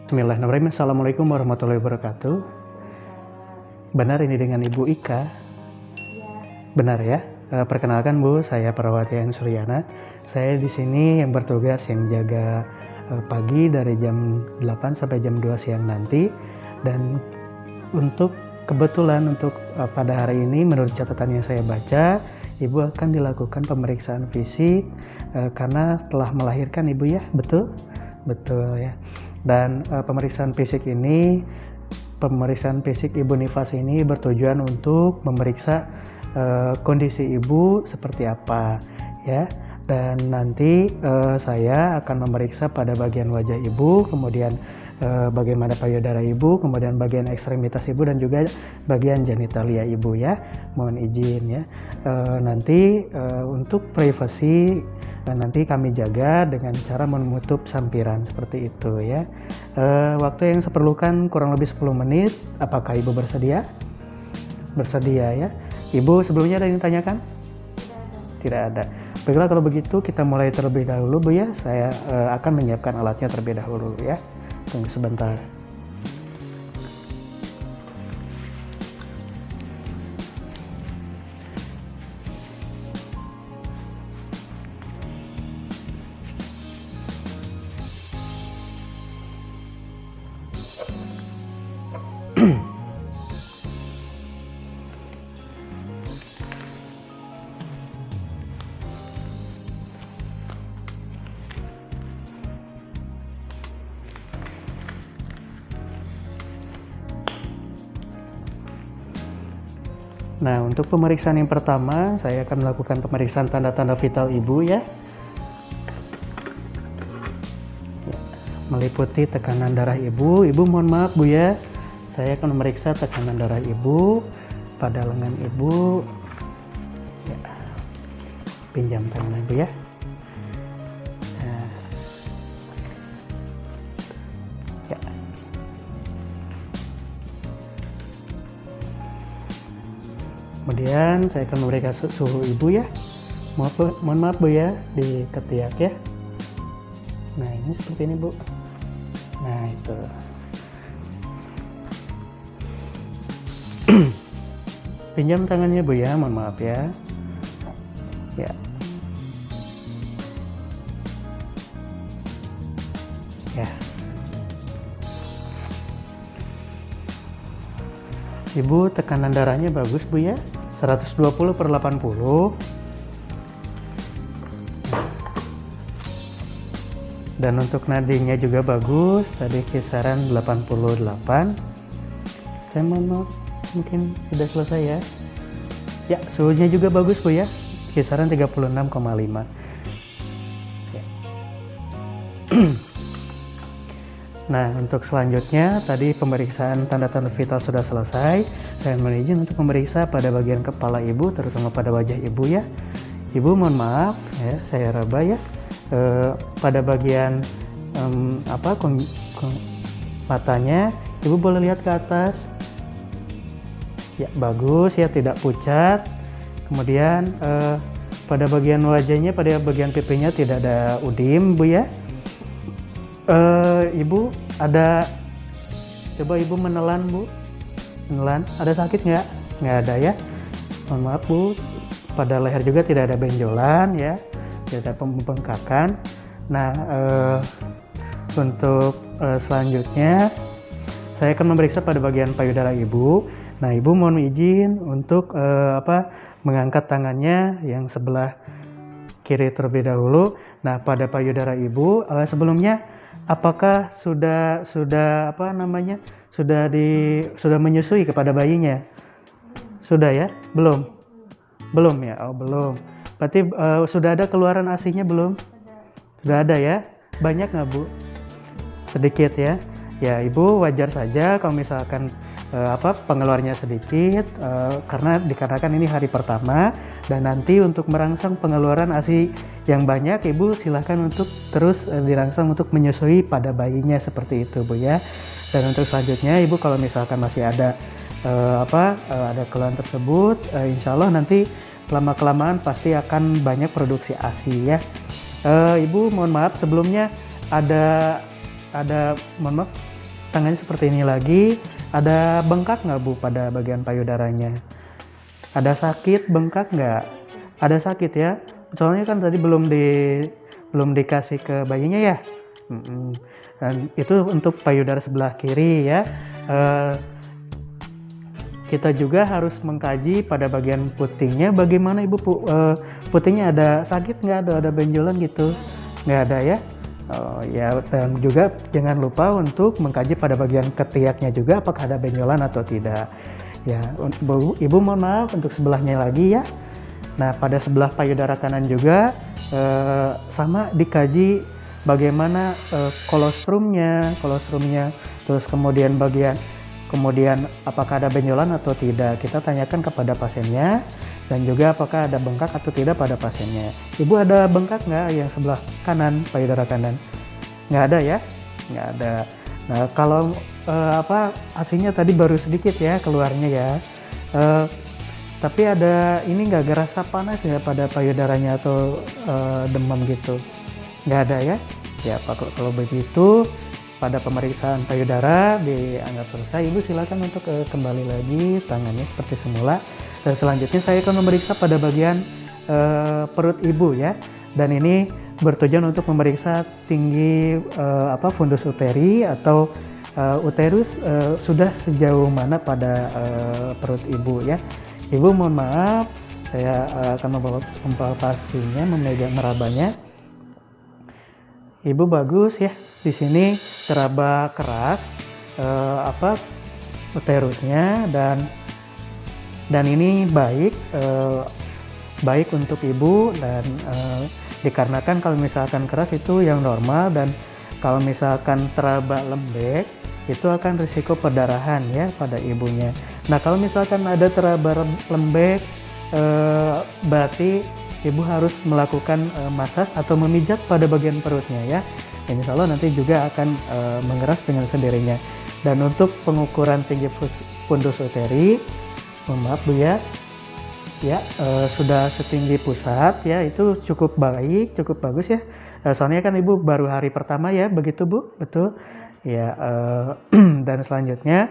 Bismillahirrahmanirrahim. Assalamualaikum warahmatullahi wabarakatuh. Benar ini dengan Ibu Ika? Iya. Benar ya. Perkenalkan Bu, saya Perawat Yayan Suryana. Saya di sini yang bertugas yang jaga pagi dari jam 8 sampai jam 2 siang nanti. Dan untuk kebetulan pada hari ini menurut catatan yang saya baca, Ibu akan dilakukan pemeriksaan fisik karena telah melahirkan Ibu ya, betul? Betul ya. Dan pemeriksaan fisik Ibu Nifas ini bertujuan untuk memeriksa kondisi Ibu seperti apa ya. Dan nanti saya akan memeriksa pada bagian wajah Ibu, kemudian bagaimana payudara Ibu, kemudian bagian ekstremitas Ibu dan juga bagian genitalia Ibu ya. Mohon izin ya. Nanti untuk privasi nanti kami jaga dengan cara menutup sampiran seperti itu ya. Waktu yang saya perlukan kurang lebih 10 menit. Apakah Ibu bersedia? Bersedia ya. Ibu sebelumnya ada yang ditanyakan? Tidak ada. Baiklah kalau begitu kita mulai terlebih dahulu Bu ya. Saya akan menyiapkan alatnya terlebih dahulu ya. Tunggu sebentar. Nah, untuk pemeriksaan yang pertama, saya akan melakukan pemeriksaan tanda-tanda vital Ibu ya. Meliputi tekanan darah Ibu. Ibu mohon maaf Bu ya. Saya akan memeriksa tekanan darah Ibu pada lengan Ibu. Ya. Pinjam tangan Ibu ya. Nah. Ya. Kemudian saya akan memberikan suhu Ibu ya. Mohon maaf Bu ya, di ketiak ya. Nah ini seperti ini Bu. Nah itu. Pinjam tangannya Bu ya, mohon maaf ya. Ya. Ya. Ibu tekanan darahnya bagus Bu ya. 120/80. Dan untuk nadinya juga bagus, tadi kisaran 88. Saya mau mungkin sudah selesai ya. Ya, suhunya juga bagus Bu ya, kisaran 36,5. Ya. Nah, untuk selanjutnya tadi pemeriksaan tanda-tanda vital sudah selesai. Saya mohon izin untuk memeriksa pada bagian kepala Ibu, terutama pada wajah Ibu ya. Ibu mohon maaf ya, saya raba ya. Pada bagian matanya, Ibu boleh lihat ke atas. Ya, bagus ya, tidak pucat. Kemudian pada bagian wajahnya, pada bagian pipinya tidak ada udim Bu ya. Ibu ada, coba Ibu menelan Bu, menelan, ada sakit nggak? Nggak ada ya. Mohon maaf Bu, pada leher juga tidak ada benjolan ya, tidak ada pembengkakan. Nah untuk selanjutnya saya akan memeriksa pada bagian payudara Ibu. Nah Ibu mohon izin untuk mengangkat tangannya yang sebelah kiri terlebih dahulu. Nah pada payudara Ibu sebelumnya apakah sudah menyusui kepada bayinya? Sudah ya? Belum ya? Oh belum. Berarti sudah ada keluaran ASI-nya belum? Sudah ada ya? Banyak nggak Bu? Sedikit ya? Ya Ibu wajar saja kalau misalkan pengeluarannya sedikit karena dikarenakan ini hari pertama, dan nanti untuk merangsang pengeluaran ASI yang banyak Ibu silahkan untuk terus dirangsang untuk menyusui pada bayinya seperti itu Bu ya. Dan untuk selanjutnya Ibu kalau misalkan masih ada ada keluhan tersebut, insya Allah nanti lama-kelamaan pasti akan banyak produksi ASI ya. Ibu mohon maaf sebelumnya ada mohon maaf tangannya seperti ini lagi. Ada bengkak nggak Bu pada bagian payudaranya? Ada sakit, bengkak nggak? Ada sakit ya? Soalnya kan tadi belum dikasih ke bayinya ya. Dan itu untuk payudara sebelah kiri ya. Kita juga harus mengkaji pada bagian putingnya, bagaimana Ibu putingnya ada sakit nggak, ada benjolan gitu? Nggak ada ya? Oh ya, dan juga jangan lupa untuk mengkaji pada bagian ketiaknya juga apakah ada benjolan atau tidak. Ya, Ibu mohon maaf untuk sebelahnya lagi ya. Nah, pada sebelah payudara kanan juga sama dikaji bagaimana kolostrumnya, terus kemudian apakah ada benjolan atau tidak. Kita tanyakan kepada pasiennya, dan juga apakah ada bengkak atau tidak pada pasiennya. Ibu ada bengkak nggak yang sebelah kanan, payudara kanan? Nggak ada ya? Nggak ada. Nah, kalau hasilnya tadi baru sedikit ya keluarnya ya. Tapi ada ini nggak gerasa panas ya pada payudaranya atau demam gitu? Nggak ada ya? Ya, kalau begitu pada pemeriksaan payudara dianggap selesai. Ibu silakan untuk kembali lagi tangannya seperti semula. Dan selanjutnya saya akan memeriksa pada bagian perut ibu ya. Dan ini bertujuan untuk memeriksa tinggi fundus uteri atau uterus sudah sejauh mana pada perut ibu ya. Ibu mohon maaf, saya akan mempalpasinya, memegang merabanya. Ibu bagus ya, di sini teraba keras uterusnya, dan ini baik untuk ibu, dan dikarenakan kalau misalkan keras itu yang normal, dan kalau misalkan teraba lembek itu akan risiko perdarahan ya pada ibunya. Nah, kalau misalkan ada teraba lembek berarti ibu harus melakukan massage atau memijat pada bagian perutnya ya. Insya Allah nanti juga akan mengeras dengan sendirinya. Dan untuk pengukuran tinggi fundus uteri, mohon maaf Bu ya, sudah setinggi pusat ya, itu cukup baik, cukup bagus ya. Soalnya kan ibu baru hari pertama ya, begitu Bu, betul ya. Dan selanjutnya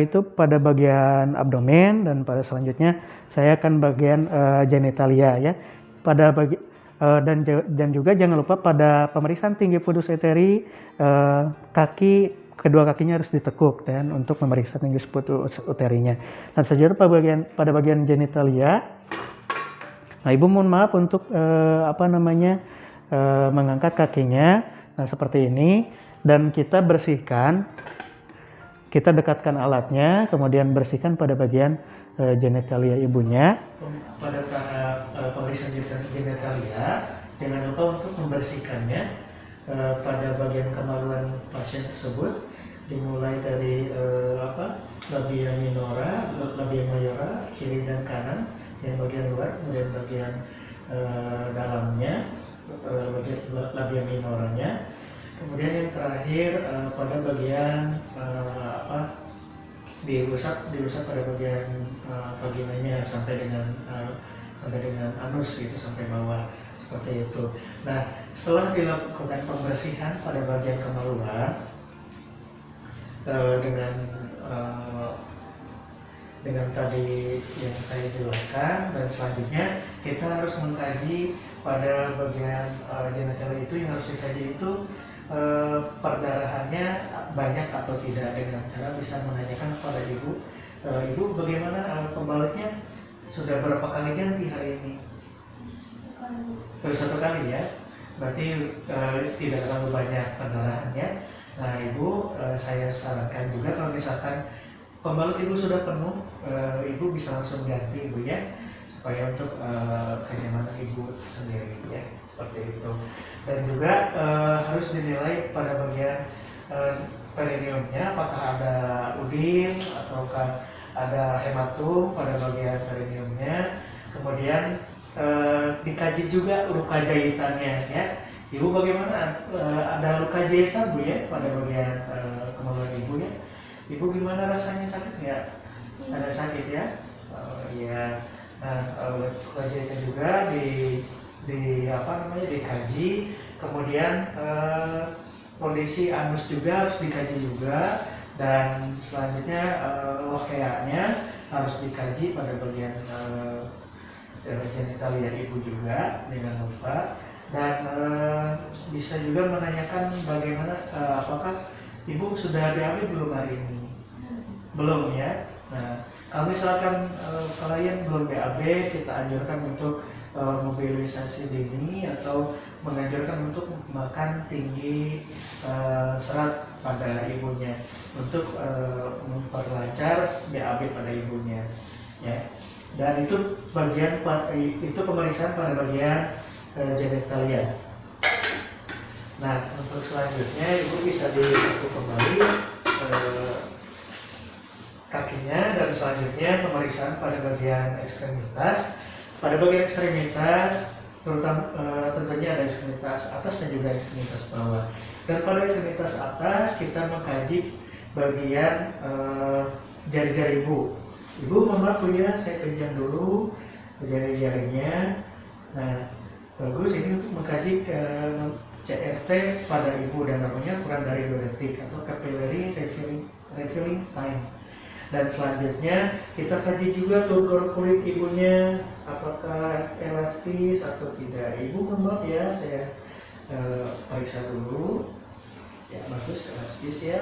itu pada bagian abdomen, dan pada selanjutnya saya akan bagian genitalia ya. Dan juga jangan lupa pada pemeriksaan tinggi fundus uteri, kedua kakinya harus ditekuk dan untuk memeriksa tinggi fundus uterinya. Dan selanjutnya pada bagian genitalia, nah ibu mohon maaf untuk mengangkat kakinya, nah seperti ini, dan kita bersihkan. Kita dekatkan alatnya, kemudian bersihkan pada bagian genitalia ibunya. Pada tahap pemeriksaan genitalia, jangan lupa untuk membersihkannya pada bagian kemaluan pasien tersebut, dimulai dari labia minora, labia mayora, kiri dan kanan, yang bagian luar, kemudian bagian dalamnya, bagian labia minoranya. Kemudian yang terakhir pada bagian diusap pada bagian vaginanya sampai dengan anus gitu, sampai bawah seperti itu. Nah, setelah dilakukan pembersihan pada bagian kemaluan dengan tadi yang saya jelaskan, dan selanjutnya kita harus mengkaji pada bagian genitalia itu, yang harus dikaji itu perdarahannya banyak atau tidak, dengan cara bisa menanyakan kepada ibu bagaimana pembalutnya, sudah berapa kali ganti hari ini? Baru 1 kali ya, berarti tidak terlalu banyak perdarahannya. Nah ibu, saya sarankan juga kalau misalkan pembalut ibu sudah penuh, ibu bisa langsung ganti ibu ya, supaya untuk kenyamanan ibu sendiri ya, seperti itu. Dan juga harus dinilai pada bagian perineumnya, apakah ada udin ataukah ada hematum pada bagian perineumnya. Kemudian dikaji juga luka jahitannya ya. Ibu bagaimana, ada luka jahitan Bu ya pada bagian kemaluan ibu ya. Ibu gimana rasanya, sakit nggak? Ada sakit ya? Iya. Nah, luka jahitan juga dikaji, kemudian kondisi anus juga harus dikaji juga, dan selanjutnya lokeanya harus dikaji pada bagian genitalia ibu juga, jangan lupa. Dan bisa juga menanyakan bagaimana apakah ibu sudah BAB belum hari ini? Belum ya. Nah, kalau misalkan klien belum BAB, kita anjurkan untuk mobilisasi dini atau menganjurkan untuk makan tinggi serat pada ibunya untuk memperlancar BAB pada ibunya ya. Dan itu pemeriksaan pada bagian genitalia. Nah, untuk selanjutnya ibu bisa ditekuk kembali kakinya, dan selanjutnya pemeriksaan pada bagian ekstremitas. Pada bagian ekstremitas terutama tentunya ada ekstremitas atas dan juga ekstremitas bawah. Dan pada ekstremitas atas kita mengkaji bagian jari-jari ibu. Ibu, mohon maaf Bu ya, saya pinjam dulu jari-jarinya. Nah, bagus, ini untuk mengkaji CRT pada ibu, dan namanya kurang dari 2 detik atau capillary refilling time. Dan selanjutnya kita kaji juga turgor kulit ibunya, apakah elastis atau tidak. Ibu, mohon maaf ya, saya periksa dulu. Ya, bagus, elastis ya.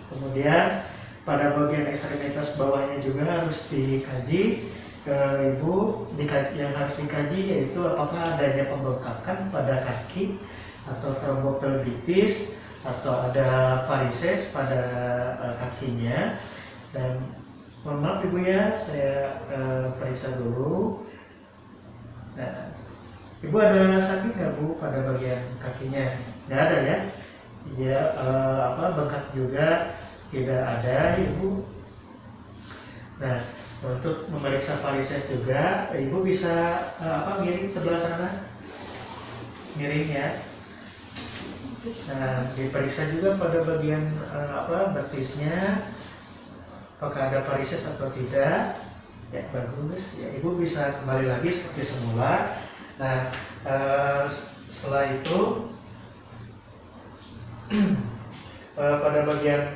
Kemudian pada bagian ekstremitas bawahnya juga harus dikaji ke ibu. Yang harus dikaji yaitu apakah adanya pembengkakan pada kaki atau trombopelvitis atau ada varises pada kakinya. Dan mohon maaf ibu ya, saya periksa dulu. Nah, ibu ada sakit nggak Bu pada bagian kakinya? Nggak ada ya? Ya, bengkak juga tidak ada ibu. Nah, untuk memeriksa varises juga ibu bisa miring sebelah sana, miring ya. Nah, diperiksa juga pada bagian betisnya, apakah ada varises atau tidak. Ya, bagus ya, ibu bisa kembali lagi seperti semula. Nah, setelah itu pada bagian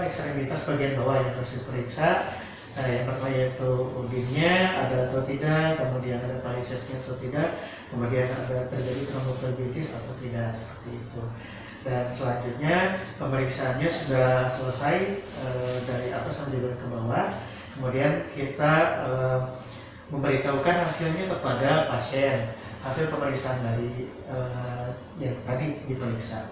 ekstremitas bagian bawah yang harus diperiksa. Nah, yang pertama yaitu urinnya ada atau tidak, kemudian ada varisesnya atau tidak, kemudian ada terjadi trombopelvitis atau tidak, seperti itu. Dan selanjutnya pemeriksaannya sudah selesai dari atas sampai ke bawah. Kemudian kita memberitahukan hasilnya kepada pasien, hasil pemeriksaan dari yang tadi diperiksa.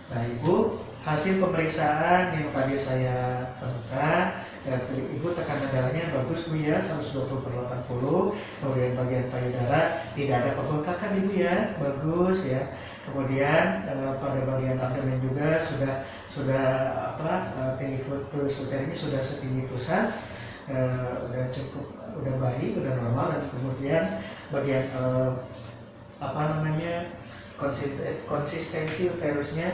Nah ibu, hasil pemeriksaan yang tadi saya temukan, ya, ibu tekanan darahnya bagus Bu ya, 120/80. Kemudian bagian payudara tidak ada pembengkakan ibu ya, bagus ya. Kemudian pada bagian abdomen juga sudah tinggi pulsus uterine sudah setinggi pusat, udah cukup, udah baik, udah normal. Dan kemudian bagian konsistensi uterusnya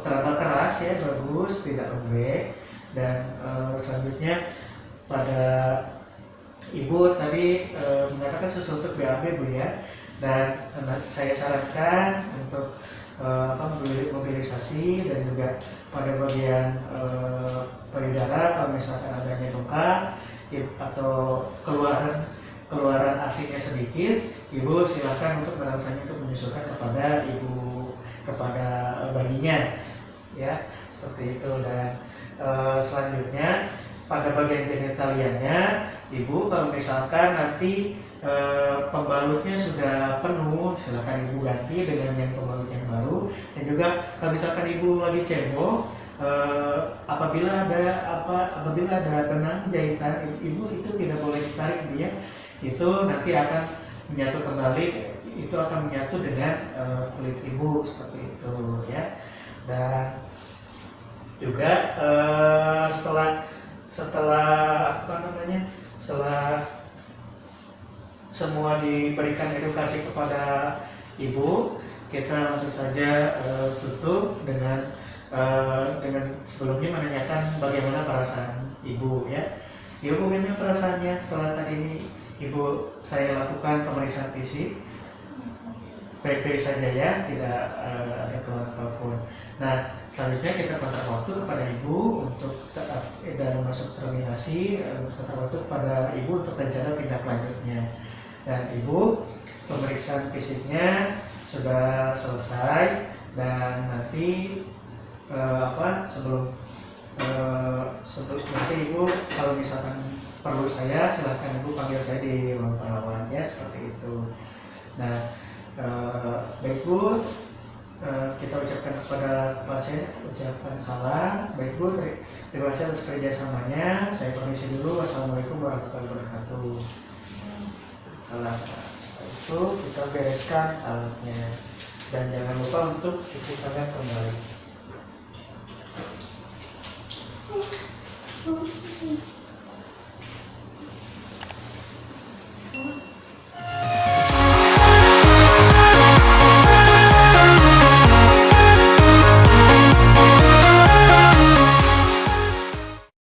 terlalu keras ya, bagus, tidak lembek. Dan selanjutnya pada ibu tadi mengatakan sesuatu BAB Bu ya. Dan saya sarankan untuk mobilisasi, dan juga pada bagian payudara kalau misalkan adanya bengkak atau keluaran asinnya sedikit, ibu silakan untuk merangsangnya untuk menyusukan kepada bayinya ya, seperti itu. Dan selanjutnya pada bagian genitalianya ibu, kalau misalkan nanti pembalutnya sudah penuh, silakan ibu ganti dengan yang pembalut yang baru. Dan juga kalau misalkan ibu lagi cebok, apabila ada benang jahitan ibu, itu tidak boleh ditarik Bu ya. Itu nanti akan menyatu kembali, itu akan menyatu dengan kulit ibu, seperti itu ya. Dan juga setelah semua diberikan edukasi kepada ibu, kita langsung saja tutup dengan sebelumnya menanyakan bagaimana perasaan ibu ya. Ibu, bagaimana perasaannya setelah tadi ini ibu saya lakukan pemeriksaan fisik? PP saja ya, tidak ada keluhan apapun. Nah, selanjutnya kita kontak waktu kepada Ibu untuk dan masuk terminasi, kontak waktu kepada Ibu untuk rencana tindak lanjutnya. Dan Ibu, pemeriksaan fisiknya sudah selesai dan nanti sebelum nanti Ibu kalau misalkan perlu saya, silahkan Ibu panggil saya di ruang perawat ya, seperti itu. Nah, baik Bu, kita ucapkan kepada pasien ucapan salam. Baik Bu, terima kasih atas kerjasamanya. Saya permisi dulu. Wassalamualaikum warahmatullahi wabarakatuh. Setelah itu kita bereskan alatnya dan jangan lupa untuk cuci tangan kembali.